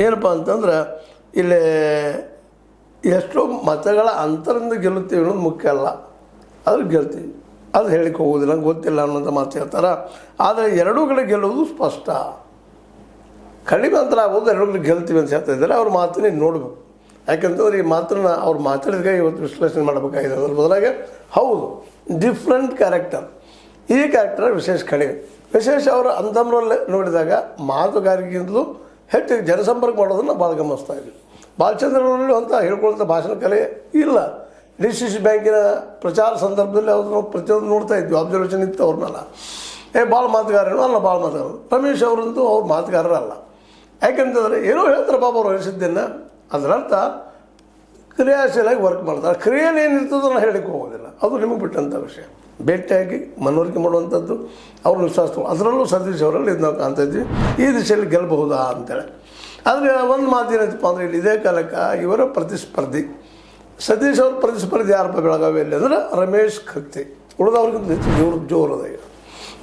ಏನಪ್ಪ ಅಂತಂದ್ರೆ ಇಲ್ಲಿ ಎಷ್ಟೋ ಮತಗಳ ಅಂತರದಿಂದ ಗೆಲ್ಲುತ್ತೀವಿ ಅನ್ನೋದು ಮುಖ್ಯ ಅಲ್ಲ, ಅದ್ರ ಗೆಲ್ತೀವಿ, ಅದು ಹೇಳಿಕ್ಕೆ ಹೋಗೋದಿಲ್ಲ, ಗೊತ್ತಿಲ್ಲ ಅನ್ನೋಂಥ ಮಾತು ಹೇಳ್ತಾರೆ. ಆದರೆ ಎರಡೂ ಕಡೆ ಗೆಲ್ಲುವುದು ಸ್ಪಷ್ಟ. ಕಡಿಮೆ ಅಂತರ ಆಗೋದು ಎರಡೂ ಕಡೆ ಗೆಲ್ತೀವಿ ಅಂತ ಹೇಳ್ತಾ ಇದ್ದಾರೆ. ಅವ್ರ ಮಾತನ್ನ ನೋಡಬೇಕು. ಯಾಕೆಂತಂದ್ರೆ ಈ ಮಾತನ್ನ ಅವ್ರು ಮಾತಾಡಿದಾಗ ಇವತ್ತು ವಿಶ್ಲೇಷಣೆ ಮಾಡಬೇಕಾಗಿದೆ. ಅದ್ರ ಬದಲಾಗಿ ಹೌದು ಡಿಫ್ರೆಂಟ್ ಕ್ಯಾರೆಕ್ಟರ್, ಈ ಕ್ಯಾರೆಕ್ಟರ್ ವಿಶೇಷ ಕಡಿಮೆ. ವಿಶೇಷ ಅವರು ಅಂತಮ್ರಲ್ಲಿ ನೋಡಿದಾಗ ಮಾತುಗಾರಿಕೆಗಿಂತಲೂ ಹೆಚ್ಚು ಜನಸಂಪರ್ಕ ಮಾಡೋದನ್ನು ಭಾಳ ಗಮನಿಸ್ತಾ ಇದ್ವಿ. ಬಾಲಚಂದ್ರನಲ್ಲಿ ಅಂತ ಹೇಳ್ಕೊಳ್ಳೋಂಥ ಭಾಷಣ ಕಲೆ ಇಲ್ಲ. DCC ಬ್ಯಾಂಕಿನ ಪ್ರಚಾರ ಸಂದರ್ಭದಲ್ಲಿ ಅವ್ರು ನಾವು ಪ್ರತಿಯೊಂದು ನೋಡ್ತಾ ಇದ್ವಿ, ಅಬ್ಸರ್ವೇಷನ್ ಇತ್ತು ಅವ್ರನ್ನೆಲ್ಲ. ಭಾಳ ಮಾತುಗಾರರು ಅಲ್ಲ, ಭಾಳ ಮಾತುಗಾರರು. ರಮೇಶ್ ಅವರಂತೂ ಅವ್ರು ಮಾತುಗಾರರಲ್ಲ. ಯಾಕೆಂತಂದರೆ ಏನೋ ಹೇಳ್ತಾರೆ ಪಾಪ ಅವ್ರು ವಹಿಸಿದ್ದನ್ನು, ಅದರರ್ಥ ಕ್ರಿಯಾಶೀಲಾಗಿ ವರ್ಕ್ ಮಾಡ್ತಾರೆ. ಕ್ರಿಯೆಯಲ್ಲಿ ಏನಿರ್ತದೋ ನಾನು ಹೇಳಿಕ್ಕೆ ಹೋಗೋದಿಲ್ಲ, ಅದು ನಿಮಗೆ ಬಿಟ್ಟಂಥ ವಿಷಯ. ಭೇಟಿಯಾಗಿ ಮನವರಿಕೆ ಮಾಡುವಂಥದ್ದು ಅವ್ರ ವಿಶ್ವಾಸ. ಅದರಲ್ಲೂ ಸತೀಶ್ ಅವರಲ್ಲಿ ಇದು ನಾವು ಕಾಣ್ತಾ ಇದ್ವಿ, ಈ ದಿಶೆಯಲ್ಲಿ ಗೆಲ್ಲಬಹುದಾ ಅಂತೇಳಿ. ಆದರೆ ಒಂದು ಮಾತು ಏನೈತಪ್ಪ ಅಂದರೆ ಇಲ್ಲಿ ಇದೇ ಕಾಲಕ್ಕೆ ಇವರ ಪ್ರತಿಸ್ಪರ್ಧಿ ಸತೀಶ್ ಅವ್ರ ಪ್ರತಿಸ್ಪರ್ಧಿ ಯಾರಪ್ಪ ಬೆಳಗಾವಿಯಲ್ಲಿ ಅಂದರೆ ರಮೇಶ್ ಕತ್ತಿ. ಉಳಿದವ್ರಿಗಿಂತ ಹೆಚ್ಚು ಇವ್ರ ಜೋರದ.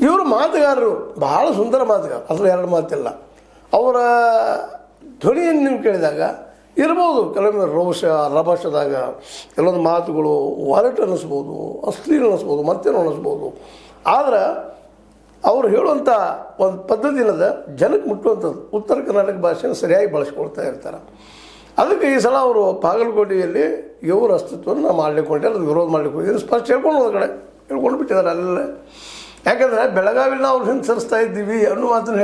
ಇವರು ಮಾತುಗಾರರು, ಬಹಳ ಸುಂದರ ಮಾತುಗಾರ, ಅದ್ರ ಎರಡು ಮಾತಿಲ್ಲ. ಅವರ ಧ್ವನಿಯನ್ನು ನೀವು ಕೇಳಿದಾಗ ಇರ್ಬೋದು ಕೆಲವೊಮ್ಮೆ ರಭಸದಾಗ ಕೆಲವೊಂದು ಮಾತುಗಳು ಒರಟು ಅನ್ನಿಸ್ಬೋದು, ಅಶ್ಲೀಲ ಅನ್ನಿಸ್ಬೋದು, ಮತ್ತೇನು ಅನ್ನಿಸ್ಬೋದು. ಆದರೆ ಅವ್ರು ಹೇಳುವಂಥ ಒಂದು ಪದ್ಧತಿ ಏನದ ಜನಕ್ಕೆ ಮುಟ್ಟುವಂಥದ್ದು. ಉತ್ತರ ಕರ್ನಾಟಕ ಭಾಷೆಯನ್ನು ಸರಿಯಾಗಿ ಬಳಸ್ಕೊಳ್ತಾ ಇರ್ತಾರೆ. ಅದಕ್ಕೆ ಈ ಸಲ ಅವರು ಬಾಗಲಕೋಟೆಯಲ್ಲಿ ಇವ್ರ ಅಸ್ತಿತ್ವವನ್ನು ಮಾಡಲಿಕ್ಕೆ ಹೊಂಟೆ, ಅದು ವಿರೋಧ ಮಾಡಲಿಕ್ಕೆ ಹೋಗಿ ಸ್ಪಷ್ಟ ಹೇಳ್ಕೊಂಡು ಒಂದು ಕಡೆ ಹೇಳ್ಕೊಂಡು ಬಿಟ್ಟಿದ್ದಾರೆ ಅಲ್ಲೇ. ಯಾಕಂದರೆ ಬೆಳಗಾವಿನ ಅವ್ರು ಹಿಂದೆ ಸರಿಸ್ತಾ ಇದ್ದೀವಿ ಅನ್ನೋ ಮಾತನ್ನು